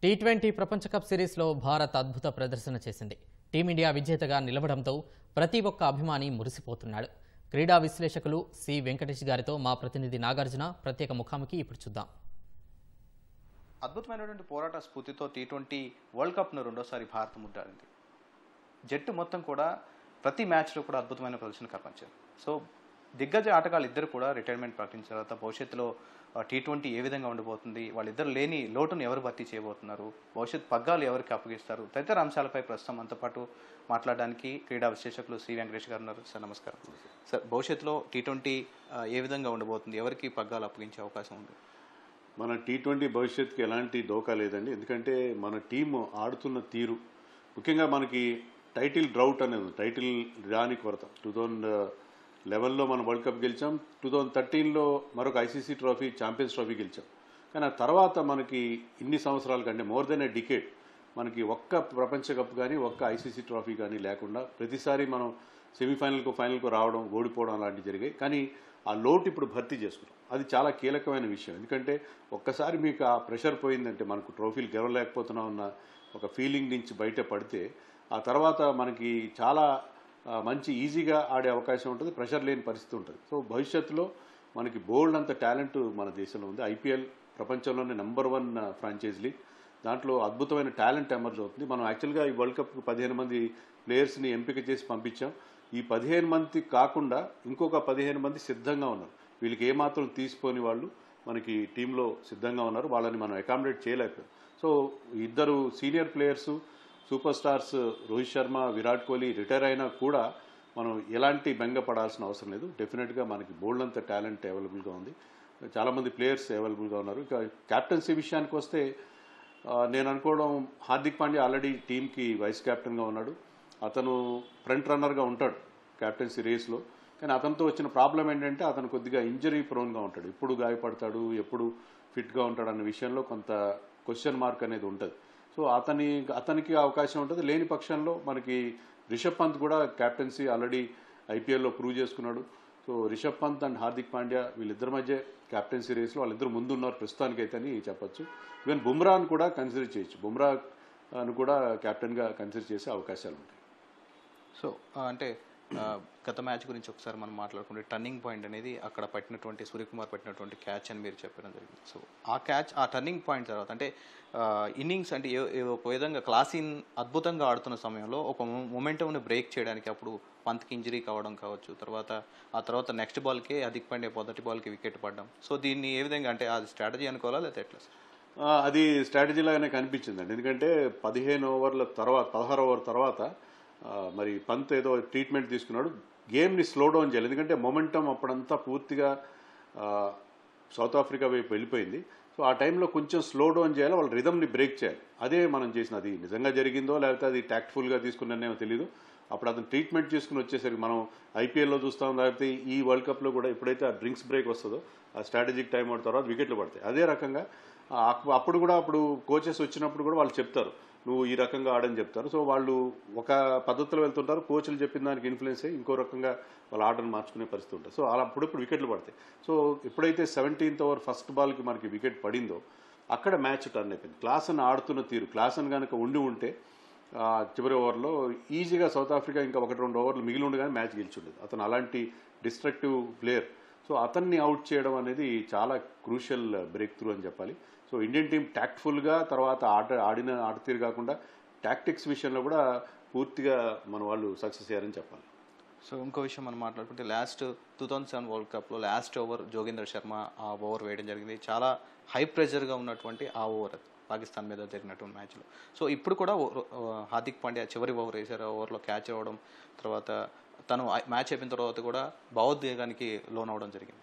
T20 ప్రపంచ cup సిరీస్లో భారత్ అద్భుత ప్రదర్శన చేసింది. టీమిండియా విజేతగా నిలవడంతో ప్రతి ఒక్క అభిమాని మురిసిపోతున్నాడు. క్రీడా విశ్లేషకులు సి వెంకటేష్ గారితో మా ప్రతినిధి నాగార్జున ప్రత్యేక ముఖాముఖి ఇప్పుడు చూద్దాం. అద్భుతమైనటువంటి పోరాట స్ఫూర్తితో టీ20 వరల్డ్ కప్ను రెండోసారి భారత్ ముద్దాడింది. జట్టు మొత్తం కూడా ప్రతి మ్యాచ్లో కూడా అద్భుతమైన ప్రదర్శన కనిపించారు. సో దిగ్గజ ఆటగాళ్ళు ఇద్దరు కూడా రిటైర్మెంట్ ప్రకటించిన తర్వాత భవిష్యత్తులో టీ20 ఏ విధంగా ఉండబోతుంది, వాళ్ళిద్దరు లేని లోటును ఎవరు భర్తీ చేయబోతున్నారు, భవిష్యత్ పగ్గాలు ఎవరికి అప్పగిస్తారు తదితర అంశాలపై ప్రస్తుతం మనతో పాటు మాట్లాడడానికి క్రీడా విశ్లేషకులు సి వెంకటేష్ గారు ఉన్నారు. సార్ నమస్కారం. సార్, భవిష్యత్తులో టీ20 ఏ విధంగా ఉండబోతుంది, ఎవరికి పగ్గాలు అప్పగించే అవకాశం ఉంది? మన టీ20 భవిష్యత్తుకి ఎలాంటి దోకా లేదండి. ఎందుకంటే మన టీము ఆడుతున్న తీరు, ముఖ్యంగా మనకి టైటిల్ డ్రౌట్ అనేది, టైటిల్ రాని కొరత. 2011లో మనం వరల్డ్ కప్ గెలిచాం, 2013లో మరొక ఐసీసీ ట్రోఫీ, ఛాంపియన్స్ ట్రోఫీ గెలిచాం. కానీ ఆ తర్వాత మనకి ఇన్ని సంవత్సరాల కంటే మోర్ దెన్ ఏ డికేడ్ మనకి ఒక్క ప్రపంచ కప్ కానీ ఒక్క ఐసీసీ ట్రోఫీ కానీ లేకుండా ప్రతిసారి మనం సెమీఫైనల్కు ఫైనల్కు రావడం, ఓడిపోవడం అలాంటివి జరిగాయి. కానీ ఆ లోటు ఇప్పుడు భర్తీ చేసుకున్నాం. అది చాలా కీలకమైన విషయం. ఎందుకంటే ఒక్కసారి మీకు ఆ ప్రెషర్ పోయిందంటే, మనకు ట్రోఫీలు గెలవలేకపోతున్నాం అన్న ఒక ఫీలింగ్ నుంచి బయట పడితే ఆ తర్వాత మనకి చాలా మంచి ఈజీగా ఆడే అవకాశం ఉంటుంది, ప్రెషర్ లేని పరిస్థితి ఉంటుంది. సో భవిష్యత్తులో మనకి బోల్డ్ అంత టాలెంట్ మన దేశంలో ఉంది. ఐపీఎల్ ప్రపంచంలోనే #1 ఫ్రాంచైజ్ లీగ్. దాంట్లో అద్భుతమైన టాలెంట్ ఎమర్జ్ అవుతుంది. మనం యాక్చువల్గా ఈ వరల్డ్ కప్కి 15 మంది ప్లేయర్స్ని ఎంపిక చేసి పంపించాం. ఈ 15 మంది కాకుండా ఇంకొక 15 మంది సిద్ధంగా ఉన్నారు. వీళ్ళకి ఏమాత్రం తీసిపోని వాళ్ళు మనకి టీంలో సిద్ధంగా ఉన్నారు. వాళ్ళని మనం అకామిడేట్ చేయలేకపోయాం. సో ఇద్దరు senior players, super stars Rohit Sharma, Virat Kohli retire అయినా కూడా మనం ఎలాంటి బెంగ పడాల్సిన అవసరం లేదు. డెఫినెట్గా మనకి బోల్డ్ అంత టాలెంట్ అవైలబుల్గా ఉంది. చాలామంది ప్లేయర్స్ అవైలబుల్గా ఉన్నారు. ఇక క్యాప్టెన్సీ విషయానికి వస్తే నేను అనుకోవడం హార్దిక్ పాండ్యా ఆల్రెడీ టీంకి వైస్ కెప్టెన్గా ఉన్నాడు. అతను ఫ్రంట్ రన్నర్గా ఉంటాడు క్యాప్టెన్సీ రేస్లో. కానీ అతనితో వచ్చిన ప్రాబ్లం ఏంటంటే అతను కొద్దిగా ఇంజరీ ప్రోన్గా ఉంటాడు. ఎప్పుడు గాయపడతాడు, ఎప్పుడు ఫిట్గా ఉంటాడు అన్న విషయంలో కొంత క్వశ్చన్ మార్క్ అనేది ఉంటుంది. సో అతనికి అవకాశం ఉంటుంది. లేని పక్షంలో మనకి రిషబ్ పంత్ కూడా క్యాప్టెన్సీ ఆల్రెడీ ఐపీఎల్లో ప్రూవ్ చేసుకున్నాడు. సో రిషబ్ పంత్ అండ్ హార్దిక్ పాండ్యా వీళ్ళిద్దరి మధ్య క్యాప్టెన్సీ రేస్లో వాళ్ళిద్దరు ముందున్నారు ప్రస్తుతానికైతే అని చెప్పచ్చు. ఈవెన్ బుమ్రాను కూడా కన్సిడర్ చేయొచ్చు. బుమ్రాను కూడా క్యాప్టెన్గా కన్సిడర్ చేసే అవకాశాలు ఉంటాయి. సో అంటే గత మ్యాచ్ గురించి ఒకసారి మనం మాట్లాడుకుంటే టర్నింగ్ పాయింట్ అనేది అక్కడ పట్టినటువంటి సూర్యకుమార్ పట్టినటువంటి క్యాచ్ అని మీరు చెప్పడం జరిగింది. సో ఆ క్యాచ్, ఆ టర్నింగ్ పాయింట్ తర్వాత అంటే ఇన్నింగ్స్ అంటే ఒక విధంగా క్లాసిన్ అద్భుతంగా ఆడుతున్న సమయంలో ఒక మొమెంటంని బ్రేక్ చేయడానికి అప్పుడు పంత్కి ఇంజరీ కావడం కావచ్చు, ఆ తర్వాత నెక్స్ట్ బాల్కే హార్దిక్ పాండ్యా మొదటి బాల్కి వికెట్ పడడం. సో దీన్ని ఏ విధంగా అంటే అది స్ట్రాటజీ అనుకోవాలా లేదా ఎట్లా? అది స్ట్రాటజీ లాగానే కనిపించిందండి. ఎందుకంటే 15 ఓవర్ల తర్వాత 16 ఓవర్ తర్వాత మరి పంత్ ఏదో ట్రీట్మెంట్ తీసుకున్నాడు. గేమ్ని స్లో డౌన్ చేయాలి. ఎందుకంటే మొమెంటం అప్పుడంతా పూర్తిగా సౌత్ ఆఫ్రికా వైపు వెళ్ళిపోయింది. సో ఆ టైంలో కొంచెం స్లో డౌన్ చేయాలి, వాళ్ళ రిథమ్ని బ్రేక్ చేయాలి. అదే మనం చేసిన. అది నిజంగా జరిగిందో లేకపోతే అది టాక్ట్ఫుల్గా తీసుకున్నానేమో తెలియదు. అప్పుడు అతను ట్రీట్మెంట్ చేసుకుని వచ్చేసరికి మనం ఐపీఎల్లో చూస్తాం, లేకపోతే ఈ వరల్డ్ కప్లో కూడా ఎప్పుడైతే ఆ డ్రింక్స్ బ్రేక్ వస్తుందో ఆ స్ట్రాటజిక్ టైం అవుట్ తర్వాత వికెట్లు పడతాయి. అదే రకంగా అప్పుడు కోచెస్ వచ్చినప్పుడు కూడా వాళ్ళు చెప్తారు, నువ్వు ఈ రకంగా ఆడని చెప్తారు. సో వాళ్ళు ఒక పద్ధతిలో వెళ్తుంటారు, కోచ్లు చెప్పిన దానికి ఇన్ఫ్లుయెన్స్ అయ్యి ఇంకో రకంగా వాళ్ళ ఆర్డర్ని మార్చుకునే పరిస్థితి ఉంటుంది. సో అలా అప్పుడప్పుడు వికెట్లు పడతాయి. సో ఎప్పుడైతే 17th ఓవర్ ఫస్ట్ బాల్కి మనకి వికెట్ పడిందో అక్కడ మ్యాచ్ టర్న్ అయిపోయింది. క్లాసన్ ఆడుతున్న తీరు, క్లాసన్ కనుక ఉంటే చివరి ఓవర్లో ఈజీగా సౌత్ ఆఫ్రికా ఇంకా 1-2 ఓవర్లు మిగిలి ఉండగానే మ్యాచ్ గెలిచుండేది. అతను అలాంటి డిస్ట్రక్టివ్ ప్లేయర్. సో అతన్ని అవుట్ చేయడం అనేది చాలా క్రూషియల్ బ్రేక్ త్రూ అని చెప్పాలి. సో ఇండియన్ టీం టాక్ట్ఫుల్గా తర్వాత ఆడిన ఆటతీరు కాకుండా టాక్టిక్స్ విషయంలో కూడా పూర్తిగా మన వాళ్ళు సక్సెస్ అయ్యారని చెప్పాలి. సో ఇంకో విషయం మనం మాట్లాడుకుంటే లాస్ట్ 2007 వరల్డ్ కప్లో లాస్ట్ ఓవర్ జోగేంద్ర శర్మ ఆ ఓవర్ వేయడం జరిగింది. చాలా హై ప్రెషర్గా ఉన్నటువంటి ఆ ఓవర్ పాకిస్తాన్ మీద జరిగినటువంటి మ్యాచ్లో. సో ఇప్పుడు కూడా హార్దిక్ పాండ్యా చివరి ఓవర్ వేశారు. ఆ ఓవర్లో క్యాచ్ అవ్వడం, తర్వాత తను మ్యాచ్ అయిపోయిన తర్వాత కూడా భావోద్వేగానికి లోన్ అవ్వడం జరిగింది.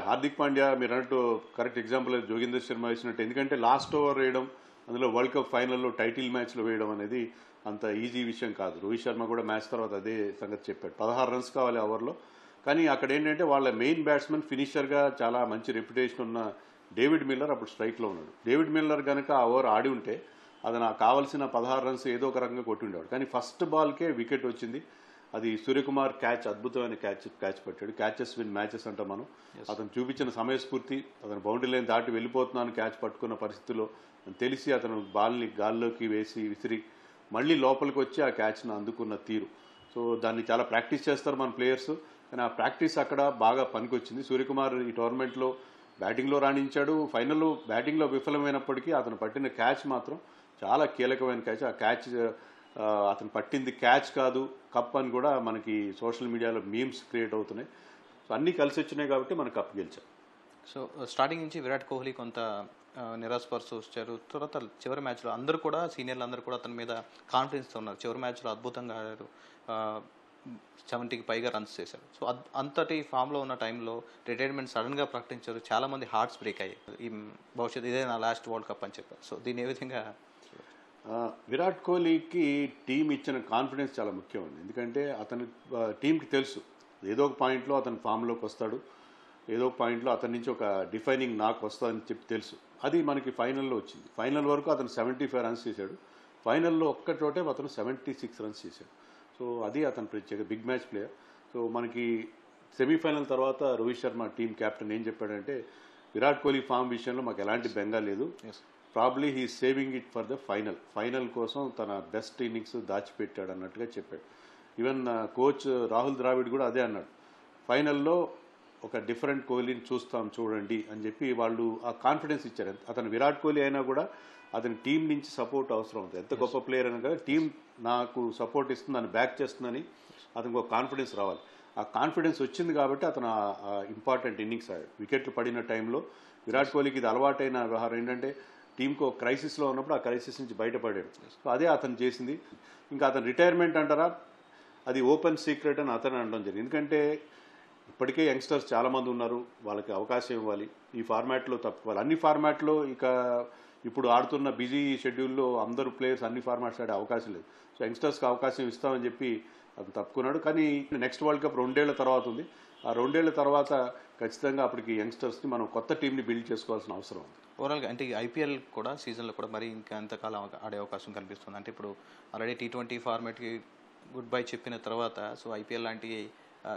హార్దిక్ పాండ్యా మీరు అన్నట్టు కరెక్ట్ ఎగ్జాంపుల్ జోగేందర్ శర్మ వేసినట్టు. ఎందుకంటే లాస్ట్ ఓవర్ వేయడం, అందులో వరల్డ్ కప్ ఫైనల్లో టైటిల్ మ్యాచ్లో వేయడం అనేది అంత ఈజీ విషయం కాదు. రోహిత్ శర్మ కూడా మ్యాచ్ తర్వాత అదే సంగతి చెప్పాడు. 16 రన్స్ కావాలి ఓవర్లో. కానీ అక్కడ ఏంటంటే వాళ్ళ మెయిన్ బ్యాట్స్మెన్ ఫినిషర్గా చాలా మంచి రెప్యుటేషన్ ఉన్న డేవిడ్ మిల్లర్ అప్పుడు స్ట్రైక్లో ఉన్నాడు. డేవిడ్ మిల్లర్ కనుక ఆ ఓవర్ ఆడి ఉంటే అది నాకు కావాల్సిన 16 రన్స్ ఏదో ఒక రకంగా కొట్టి ఉండేవాడు. కానీ ఫస్ట్ బాల్కే వికెట్ వచ్చింది. అది సూర్యకుమార్ క్యాచ్, అద్భుతమైన క్యాచ్ పట్టాడు. క్యాచెస్ విన్ మ్యాచెస్ అంటాం మనం. అతను చూపించిన సమయస్ఫూర్తి, అతను బౌండరీ లైన్ దాటి వెళ్ళిపోతున్నాను క్యాచ్ పట్టుకున్న పరిస్థితుల్లో తెలిసి అతను బాల్ని గాల్లోకి వేసి విసిరి మళ్ళీ లోపలికి వచ్చి ఆ క్యాచ్ను అందుకున్న తీరు. సో దాన్ని చాలా ప్రాక్టీస్ చేస్తారు మన ప్లేయర్స్, కానీ ఆ ప్రాక్టీస్ అక్కడ బాగా పనికొచ్చింది. సూర్యకుమార్ ఈ టోర్నమెంట్లో బ్యాటింగ్లో రాణించాడు. ఫైనల్లో బ్యాటింగ్లో విఫలమైనప్పటికీ అతను పట్టిన క్యాచ్ మాత్రం చాలా కీలకమైన క్యాచ్. ఆ క్యాచ్ అతను పట్టింది క్యాచ్ కాదు కప్ అని కూడా మనకి సోషల్ మీడియాలో మీమ్స్ క్రియేట్ అవుతున్నాయి. సో అన్నీ కలిసి వచ్చినాయి కాబట్టి మనం కప్ గెలిచాం. సో స్టార్టింగ్ నుంచి విరాట్ కోహ్లీ కొంత నిరాశపరుస్తూ వచ్చారు. తర్వాత చివరి మ్యాచ్లో అందరూ కూడా సీనియర్లు అందరూ కూడా అతని మీద కాన్ఫిడెన్స్తో ఉన్నారు. చివరి మ్యాచ్లో అద్భుతంగా ఆడారు, 70కి పైగా రన్స్ చేశారు. సో అంతటి ఫామ్లో ఉన్న టైంలో రిటైర్మెంట్ సడన్గా ప్రకటించారు. చాలామంది హార్ట్స్ బ్రేక్ అయ్యాయి. ఈ భవిష్యత్తు ఇదే నా లాస్ట్ వరల్డ్ కప్ అని చెప్పారు. సో దీని ఏ విధంగా విరాట్ కోహ్లీకి టీం ఇచ్చిన కాన్ఫిడెన్స్ చాలా ముఖ్యం అండి. ఎందుకంటే అతని టీంకి తెలుసు ఏదో ఒక పాయింట్లో అతను ఫామ్లోకి వస్తాడు, ఏదో ఒక పాయింట్లో అతని నుంచి ఒక డిఫైనింగ్ నాకు వస్తుందని చెప్పి తెలుసు. అది మనకి ఫైనల్లో వచ్చింది. ఫైనల్ వరకు అతను 75 రన్స్ చేశాడు. ఫైనల్లో ఒక్క చోటే అతను 76 రన్స్ చేశాడు. సో అది అతను ప్రత్యేక బిగ్ మ్యాచ్ ప్లేయర్. సో మనకి సెమీఫైనల్ తర్వాత రోహిత్ శర్మ టీం కెప్టెన్ ఏం చెప్పాడంటే, విరాట్ కోహ్లీ ఫామ్ విషయంలో మాకు ఎలాంటి బెంగా లేదు, probably he saving it for the final కోసం తన బెస్ట్ ఇన్నింగ్స్ దాచిపెట్టాడు అన్నట్టుగా చెప్పాడు. ఈవెన్ కోచ్ రాహుల్ ద్రావిడ్ కూడా అదే అన్నాడు, ఫైనల్లో ఒక డిఫరెంట్ కోహ్లీని చూస్తాం చూడండి అని చెప్పి వాళ్ళు ఆ కాన్ఫిడెన్స్ ఇచ్చారు. అతను విరాట్ కోహ్లీ అయినా కూడా అతని టీం నుంచి సపోర్ట్ అవసరం అవుతుంది. ఎంత గొప్ప ప్లేయర్ అయినా కదా టీం నాకు సపోర్ట్ ఇస్తుంది, నన్ను బ్యాక్ చేస్తుందని అతనికి ఒక కాన్ఫిడెన్స్ రావాలి. ఆ కాన్ఫిడెన్స్ వచ్చింది కాబట్టి అతను ఇంపార్టెంట్ ఇన్నింగ్స్ ఆడాడు. వికెట్లు పడిన టైంలో విరాట్ కోహ్లీకి ఇది అలవాటైన వ్యవహారం ఏంటంటే టీంకు ఒక క్రైసిస్లో ఉన్నప్పుడు ఆ క్రైసిస్ నుంచి బయటపడాడు. సో అదే అతను చేసింది. ఇంకా అతను రిటైర్మెంట్ అంటారా, అది ఓపెన్ సీక్రెట్ అని అతను అనడం జరిగింది. ఎందుకంటే ఇప్పటికే యంగ్స్టర్స్ చాలామంది ఉన్నారు, వాళ్ళకి అవకాశం ఇవ్వాలి, ఈ ఫార్మాట్లో తప్పుకోవాలి. అన్ని ఫార్మాట్లో ఇక ఇప్పుడు ఆడుతున్న బిజీ షెడ్యూల్లో అందరూ ప్లేయర్స్ అన్ని ఫార్మాట్స్ ఆడే అవకాశం లేదు. సో యంగ్స్టర్స్కి అవకాశం ఇస్తామని చెప్పి అతను తప్పుకున్నాడు. కానీ నెక్స్ట్ వరల్డ్ కప్ 2 ఏళ్ల తర్వాత ఉంది. ఆ 2 ఏళ్ల తర్వాత ఖచ్చితంగా అప్పటికి యంగ్స్టర్స్ని మనం కొత్త టీంని బిల్డ్ చేసుకోవాల్సిన అవసరం ఉంది. ఓవరాల్గా అంటే ఐపీఎల్ కూడా సీజన్లో కూడా మరి ఇంకా ఎంతకాలం ఆడే అవకాశం కనిపిస్తుంది? అంటే ఇప్పుడు ఆల్రెడీ T20 ఫార్మాట్కి గుడ్ బై చెప్పిన తర్వాత సో ఐపీఎల్ లాంటి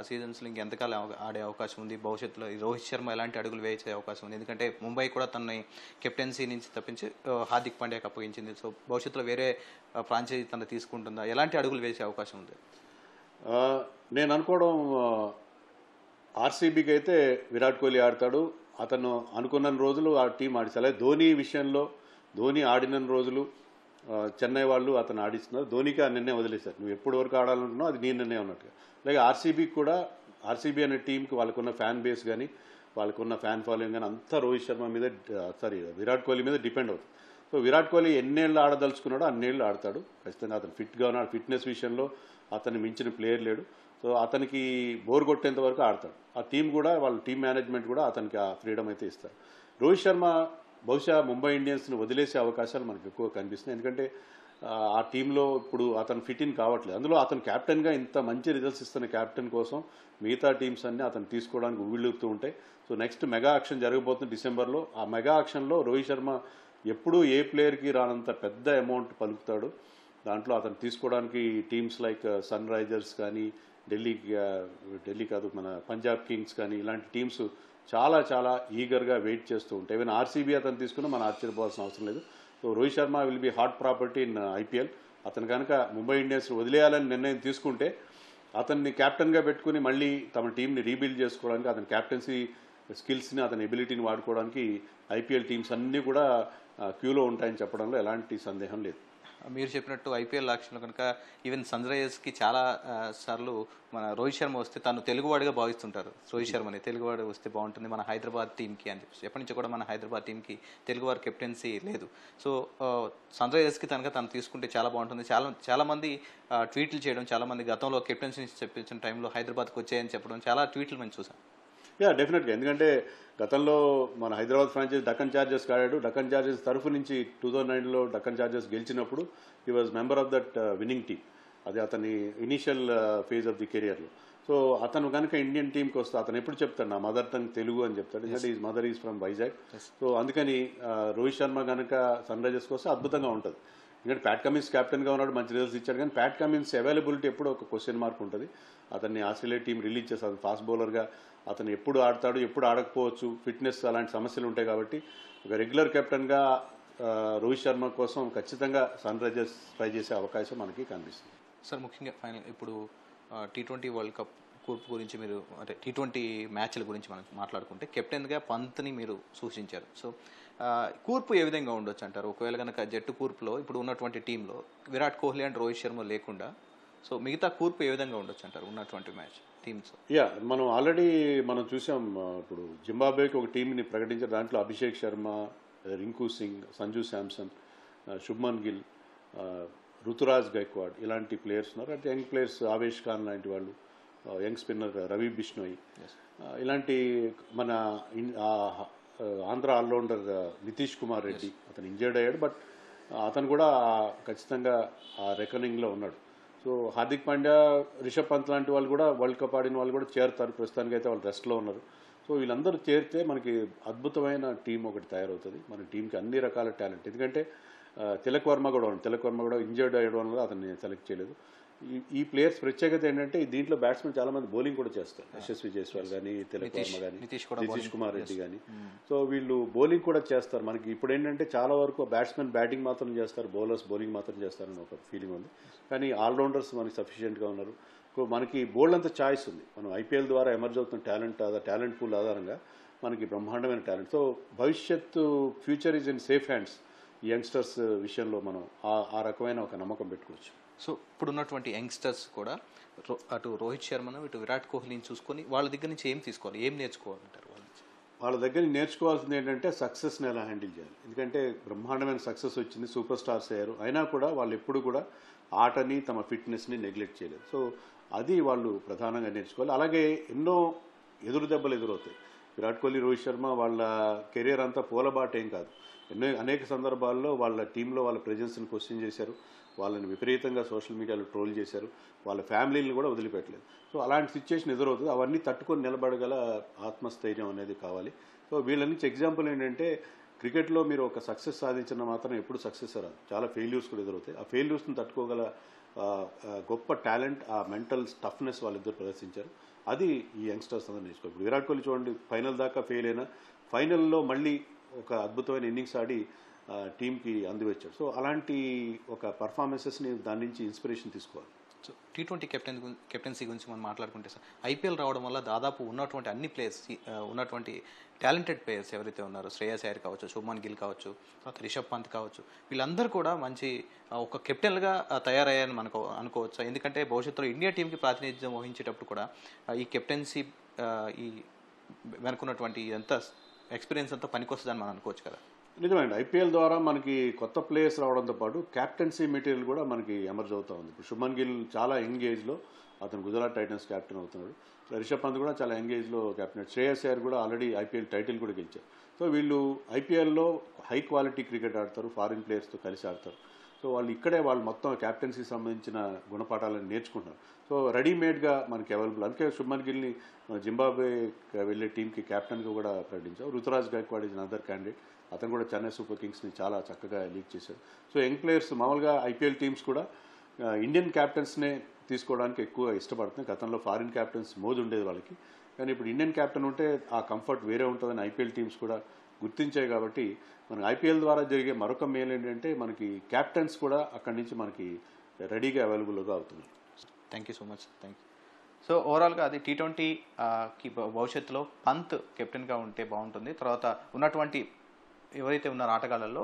సీజన్స్లో ఇంకెంతకాలం ఆడే అవకాశం ఉంది? భవిష్యత్తులో రోహిత్ శర్మ ఎలాంటి అడుగులు వేసే అవకాశం ఉంది? ఎందుకంటే ముంబై కూడా తనని కెప్టెన్సీ నుంచి తప్పించి హార్దిక్ పాండ్యాకి అప్పగించింది. సో భవిష్యత్తులో వేరే ఫ్రాంచైజీ తన తీసుకుంటుందా? ఎలాంటి అడుగులు వేసే అవకాశం ఉంది? నేను అనుకోవడం ఆర్సీబీకి అయితే విరాట్ కోహ్లీ ఆడతాడు. అతను అనుకున్న రోజులు ఆ టీం ఆడిస్తారు. ధోని విషయంలో ధోని ఆడిన రోజులు చెన్నై వాళ్ళు అతను ఆడిస్తున్నారు. ధోనికి ఆ నిర్ణయం వదిలేశారు, నువ్వు ఎప్పటి వరకు ఆడాలనుకున్నావు అది నీ నిర్ణయం అన్నట్టుగా. అలాగే ఆర్సీబీకి కూడా ఆర్సీబీ అనే టీంకి వాళ్ళకున్న ఫ్యాన్ బేస్ కానీ వాళ్ళకున్న ఫ్యాన్ ఫాలోయింగ్ కానీ అంతా రోహిత్ శర్మ మీద విరాట్ కోహ్లీ మీద డిపెండ్ అవుతుంది. సో విరాట్ కోహ్లీ ఎన్నేళ్ళు ఆడదలుచుకున్నాడో అన్నేళ్ళు ఆడతాడు ఖచ్చితంగా. అతను ఫిట్గా ఉన్నాడు, ఫిట్నెస్ విషయంలో అతన్ని మించిన ప్లేయర్ లేడు. సో అతనికి బోర్ కొట్టేంత వరకు ఆడతాడు. ఆ టీం కూడా వాళ్ళ టీం మేనేజ్మెంట్ కూడా అతనికి ఆ ఫ్రీడమ్ అయితే ఇస్తారు. రోహిత్ శర్మ బహుశా ముంబై ఇండియన్స్ని వదిలేసే అవకాశాలు మనకు ఎక్కువ కనిపిస్తున్నాయి. ఎందుకంటే ఆ టీంలో ఇప్పుడు అతను ఫిట్ ఇన్ కావట్లేదు. అందులో అతను క్యాప్టెన్గా ఇంత మంచి రిజల్ట్స్ ఇస్తున్న క్యాప్టెన్ కోసం మిగతా టీమ్స్ అన్నీ అతను తీసుకోవడానికి ఉవ్విళ్ళూరుతూ ఉంటాయి. సో నెక్స్ట్ మెగా యాక్షన్ జరగబోతుంది డిసెంబర్లో. ఆ మెగా యాక్షన్లో రోహిత్ శర్మ ఎప్పుడూ ఏ ప్లేయర్కి రానంత పెద్ద అమౌంట్ పలుకుతాడు. దాంట్లో అతను తీసుకోవడానికి టీమ్స్ లైక్ సన్ రైజర్స్ కానీ ఢిల్లీ కాదు మన పంజాబ్ కింగ్స్ కానీ ఇలాంటి టీమ్స్ చాలా చాలా ఈగర్గా వెయిట్ చేస్తూ ఉంటాయి. ఈవెన్ ఆర్సీబీ అతను తీసుకున్నా మనం ఆశ్చర్యపోవాల్సిన అవసరం లేదు. So Rohit Sharma will be hot property in IPL. అతను కనుక ముంబై ఇండియన్స్ వదిలేయాలని నిర్ణయం తీసుకుంటే అతన్ని క్యాప్టెన్గా పెట్టుకుని మళ్ళీ తమ టీంని రీబిల్డ్ చేసుకోవడానికి అతని క్యాప్టెన్సీ స్కిల్స్ని అతని ఎబిలిటీని వాడుకోవడానికి ఐపీఎల్ టీమ్స్ అన్నీ కూడా క్యూలో ఉంటాయని చెప్పడంలో ఎలాంటి సందేహం లేదు. మీరు చెప్పినట్టు ఐపీఎల్ యాక్షన్లో కనుక ఈవెన్ సన్ రైజర్స్కి చాలా సార్లు మన రోహిత్ శర్మ వస్తే తను తెలుగువాడిగా భావిస్తుంటారు. రోహిత్ శర్మని తెలుగువాడు వస్తే బాగుంటుంది మన హైదరాబాద్ టీంకి అని చెప్పి. ఎప్పటి నుంచి కూడా మన హైదరాబాద్ టీంకి తెలుగువారి కెప్టెన్సీ లేదు. సో సన్ రైజర్స్కి తను తీసుకుంటే చాలా బాగుంటుంది. చాలామంది ట్వీట్లు చేయడం, చాలామంది గతంలో కెప్టెన్సీ చెప్పించిన టైంలో హైదరాబాద్కి వచ్చాయని చెప్పడం చాలా ట్వీట్లు మేము చూసాం. డెఫినెట్గా. ఎందుకంటే గతంలో మన హైదరాబాద్ ఫ్రాంచైజ్ డక్కన్ చార్జర్స్ ఆడాడు. డక్కన్ చార్జర్స్ తరఫు నుంచి 2009లో డక్కన్ చార్జర్స్ గెలిచినప్పుడు he was member of that winning team. అది అతని ఇనీషియల్ ఫేజ్ ఆఫ్ ది కెరియర్లో. సో అతను కనుక ఇండియన్ టీంకి వస్తే అతను ఎప్పుడు చెప్తాడు నా మదర్ టంగ్ తెలుగు అని చెప్తాడు. ఎందుకంటే is mother is from Vizag. So అందుకని రోహిత్ శర్మ కనుక సన్ రైజర్స్కి వస్తే అద్భుతంగా ఉంటుంది. ఎందుకంటే ప్యాట్ కమిన్స్ క్యాప్టెన్గా ఉన్నాడు, మంచి రిజల్ట్స్ ఇచ్చాడు. కానీ ప్యాట్ కమిన్స్ అవైలబిలిటీ ఎప్పుడు ఒక క్వశ్చన్ మార్క్ ఉంటుంది. అతన్ని ఆస్ట్రేలియా టీం రిలీజ్ చేస్తారు. ఫాస్ట్ బౌలర్గా అతను ఎప్పుడు ఆడతాడు, ఎప్పుడు ఆడకపోవచ్చు, ఫిట్నెస్ అలాంటి సమస్యలు ఉంటాయి. కాబట్టి ఒక రెగ్యులర్ కెప్టెన్గా రోహిత్ శర్మ కోసం ఖచ్చితంగా సన్ రైజర్స్ ట్రై చేసే అవకాశం మనకి కనిపిస్తుంది. సార్ ముఖ్యంగా ఫైనల్ ఇప్పుడు T20 వరల్డ్ కప్ కూర్పు గురించి మీరు అంటే T20 మ్యాచ్ల గురించి మనం మాట్లాడుకుంటే కెప్టెన్గా పంత్ని మీరు సూచించారు. సో కూర్పు ఏ విధంగా ఉండొచ్చు అంటారు? ఒకవేళ కనుక జట్టు కూర్పులో ఇప్పుడు ఉన్నటువంటి టీంలో విరాట్ కోహ్లీ అండ్ రోహిత్ శర్మ లేకుండా సో మిగతా కూర్పు ఏ విధంగా ఉండొచ్చు అంటారు ఉన్నటువంటి మ్యాచ్ టీమ్స్? మనం ఆల్రెడీ చూసాం. ఇప్పుడు జింబాబ్వేకి ఒక టీంని ప్రకటించారు. దాంట్లో అభిషేక్ శర్మ, రింకు సింగ్, సంజు శాంసన్, శుభ్మన్ గిల్, రుతురాజ్ గైక్వాడ్ ఇలాంటి ప్లేయర్స్ ఉన్నారు. అంటే యంగ్ ప్లేయర్స్ ఆవేష్ ఖాన్ లాంటి వాళ్ళు, యంగ్ స్పిన్నర్ రవి బిష్ణోయ్, ఇలాంటి మన ఆంధ్ర ఆల్రౌండర్ నితీష్ కుమార్ రెడ్డి, అతను ఇంజర్డ్ అయ్యాడు, బట్ అతను కూడా ఖచ్చితంగా ఆ రెకనింగ్లో ఉన్నాడు. సో హార్దిక్ పాండ్యా, రిషబ్ పంత్ లాంటి వాళ్ళు కూడా వరల్డ్ కప్ ఆడిన వాళ్ళు కూడా చేరుతారు. ప్రస్తుతానికి అయితే వాళ్ళు రెస్ట్లో ఉన్నారు. సో వీళ్ళందరూ చేరితే మనకి అద్భుతమైన టీం ఒకటి తయారవుతుంది. మన టీంకి అన్ని రకాల టాలెంట్. ఎందుకంటే తిలక్ వర్మ కూడా ఇంజర్డ్ అయ్యడం వల్ల అతన్ని సెలెక్ట్ చేయలేదు. ఈ ప్లేయర్స్ ప్రత్యేకత ఏంటంటే దీంట్లో బ్యాట్స్మెన్ చాలా మంది బౌలింగ్ కూడా చేస్తారు. యశస్వి జైస్వాల్ కానీ, తిలక్ వర్మ కానీ, నితీష్ కుమార్ రెడ్డి కానీ. సో వీళ్ళు బౌలింగ్ కూడా చేస్తారు. మనకి ఇప్పుడు ఏంటంటే చాలా వరకు బ్యాట్స్మెన్ బ్యాటింగ్ మాత్రం చేస్తారు, బౌలర్స్ బౌలింగ్ మాత్రం చేస్తారని ఒక ఫీలింగ్ ఉంది. కానీ ఆల్రౌండర్స్ మనకి సఫిషియెంట్గా ఉన్నారు. మనకి బోల్డ్ అంత చాయిస్ ఉంది. మనం ఐపీఎల్ ద్వారా ఎమర్జ్ అవుతున్న టాలెంట్ పూల్ ఆధారంగా మనకి బ్రహ్మాండమైన టాలెంట్. సో భవిష్యత్తు future is in safe hands. Youngsters విషయంలో మనం ఆ రకమైన ఒక నమ్మకం పెట్టుకోవచ్చు. సో ఇప్పుడున్నటువంటి యంగ్స్టర్స్ కూడా అటు రోహిత్ శర్మను ఇటు విరాట్ కోహ్లీని చూసుకొని వాళ్ళ దగ్గర నుంచి ఏం తీసుకోవాలి, ఏం నేర్చుకోవాలంటారు? వాళ్ళ దగ్గర నేర్చుకోవాల్సింది ఏంటంటే సక్సెస్ని ఎలా హ్యాండిల్ చేయాలి. ఎందుకంటే బ్రహ్మాండమైన సక్సెస్ వచ్చింది, సూపర్ స్టార్స్ అయ్యారు. అయినా కూడా వాళ్ళు ఎప్పుడు కూడా ఆటని, తమ ఫిట్నెస్ని నెగ్లెక్ట్ చేయలేదు. సో అది వాళ్ళు ప్రధానంగా నేర్చుకోవాలి. అలాగే ఎన్నో ఎదురు దెబ్బలు ఎదురవుతాయి. విరాట్ కోహ్లీ, రోహిత్ శర్మ వాళ్ళ కెరీర్ అంతా పూలబాట ఏం కాదు. అనేక సందర్భాల్లో వాళ్ళ టీంలో వాళ్ళ ప్రెజెన్స్ని క్వశ్చన్ చేశారు, వాళ్ళని విపరీతంగా సోషల్ మీడియాలో ట్రోల్ చేశారు, వాళ్ళ ఫ్యామిలీని కూడా వదిలిపెట్టలేదు. సో అలాంటి సిచ్యువేషన్ ఎదురవుతుంది. అవన్నీ తట్టుకొని నిలబడగల ఆత్మస్థైర్యం అనేది కావాలి. సో వీళ్ళ నుంచి ఎగ్జాంపుల్ ఏంటంటే క్రికెట్లో మీరు ఒక సక్సెస్ సాధించిన మాత్రం ఎప్పుడు సక్సెస్ రాదు, చాలా ఫెయిల్యూర్స్ కూడా ఎదురవుతాయి. ఆ ఫెయిల్యూర్స్ని తట్టుకోగల గొప్ప టాలెంట్, ఆ మెంటల్ టఫ్నెస్ వాళ్ళిద్దరు ప్రదర్శించారు. అది ఈ యంగ్స్టర్స్ అందరూ నేర్చుకోవాలి. ఇప్పుడు విరాట్ కోహ్లీ చూడండి, ఫైనల్ దాకా ఫెయిల్ అయినా ఫైనల్లో మళ్ళీ ఒక అద్భుతమైన ఇన్నింగ్స్ ఆడి టీంకి అందివచ్చాడు. సో అలాంటి ఒక పర్ఫార్మెన్సెస్ని దాని నుంచి ఇన్స్పిరేషన్ తీసుకోవాలి. సో T20 కెప్టెన్సీ గురించి మనం మాట్లాడుకుంటే సార్, ఐపీఎల్ రావడం వల్ల దాదాపు ఉన్నటువంటి అన్ని ప్లేయర్స్, ఉన్నటువంటి టాలెంటెడ్ ప్లేయర్స్ ఎవరైతే ఉన్నారో, శ్రేయస్ అయ్యర్ కావచ్చు, శుభ్మన్ గిల్ కావచ్చు, తర్వాత రిషబ్ పంత్ కావచ్చు, వీళ్ళందరూ కూడా మంచి ఒక కెప్టెన్గా తయారయ్యారని మనకు అనుకోవచ్చు. ఎందుకంటే భవిష్యత్తులో ఇండియా టీంకి ప్రాతినిధ్యం వహించేటప్పుడు కూడా ఈ కెప్టెన్సీ ఈ వెనుకున్నటువంటి ఇదంతా ఎక్స్పీరియన్స్ అంతా పనికొస్తుందని మనం అనుకోవచ్చు కదా? నిజమండి. ఐపీఎల్ ద్వారా మనకి కొత్త ప్లేయర్స్ రావడంతో పాటు క్యాప్టెన్సీ మెటీరియల్ కూడా మనకి ఎమర్జ్ అవుతూ ఉంది. ఇప్పుడు శుభ్మన్ గిల్ చాలా యంగ్ ఏజ్లో అతను గుజరాత్ టైటన్స్ క్యాప్టెన్ అవుతున్నాడు. రిషబ్ పంత్ కూడా చాలా యంగ్ ఏజ్లో క్యాప్టెన్. శ్రేయస్ అయ్యర్ కూడా ఆల్రెడీ ఐపీఎల్ టైటిల్ కూడా గెలిచారు. సో వీళ్ళు ఐపీఎల్లో హై క్వాలిటీ క్రికెట్ ఆడతారు, ఫారిన్ ప్లేయర్స్తో కలిసి ఆడతారు. సో వాళ్ళు ఇక్కడే వాళ్ళు మొత్తం క్యాప్టెన్సీకి సంబంధించిన గుణపాఠాలను నేర్చుకుంటారు. సో రెడీమేడ్గా మనకి అవైలబుల్. అందుకే శుభ్మన్ గిల్ని జింబాబ్వే వెళ్ళే టీంకి క్యాప్టెన్గా కూడా ప్రకటించారు. Ruturaj Gaikwad is another candidate. అతను కూడా చెన్నై సూపర్ కింగ్స్ని చాలా చక్కగా లీడ్ చేశాడు. సో యంగ్ ప్లేయర్స్ మామూలుగా ఐపీఎల్ టీమ్స్ కూడా ఇండియన్ క్యాప్టెన్స్నే తీసుకోవడానికి ఎక్కువ ఇష్టపడుతున్నాయి. గతంలో ఫారిన్ క్యాప్టెన్స్ మోజు ఉండేది వాళ్ళకి, కానీ ఇప్పుడు ఇండియన్ క్యాప్టెన్ ఉంటే ఆ కంఫర్ట్ వేరే ఉంటుందని ఐపీఎల్ టీమ్స్ కూడా గుర్తించాయి. కాబట్టి మనకి ఐపీఎల్ ద్వారా జరిగే మరొక మేలు ఏంటంటే మనకి క్యాప్టెన్స్ కూడా అక్కడి నుంచి మనకి రెడీగా అవైలబుల్గా అవుతున్నాయి. Thank you so much. Thank you. So ఓవరాల్గా అది T20కి భవిష్యత్తులో పంత్ కెప్టెన్గా ఉంటే బాగుంటుంది. తర్వాత ఉన్నటువంటి ఎవరైతే ఉన్నారో ఆటగాళ్ళల్లో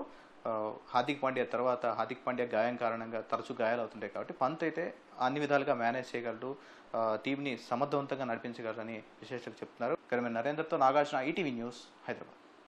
హార్దిక్ పాండ్యా తర్వాత హార్దిక్ పాండ్యా గాయం కారణంగా తరచూ గాయాలు అవుతుంటాయి. కాబట్టి పంత్ అయితే అన్ని విధాలుగా మేనేజ్ చేయగలరు, టీంని సమర్థవంతంగా నడిపించగలరని విశేషకులు చెప్తున్నారు. ఇక్కడ నరేందర్తో నాగార్జున, ఈటీవీ న్యూస్, హైదరాబాద్.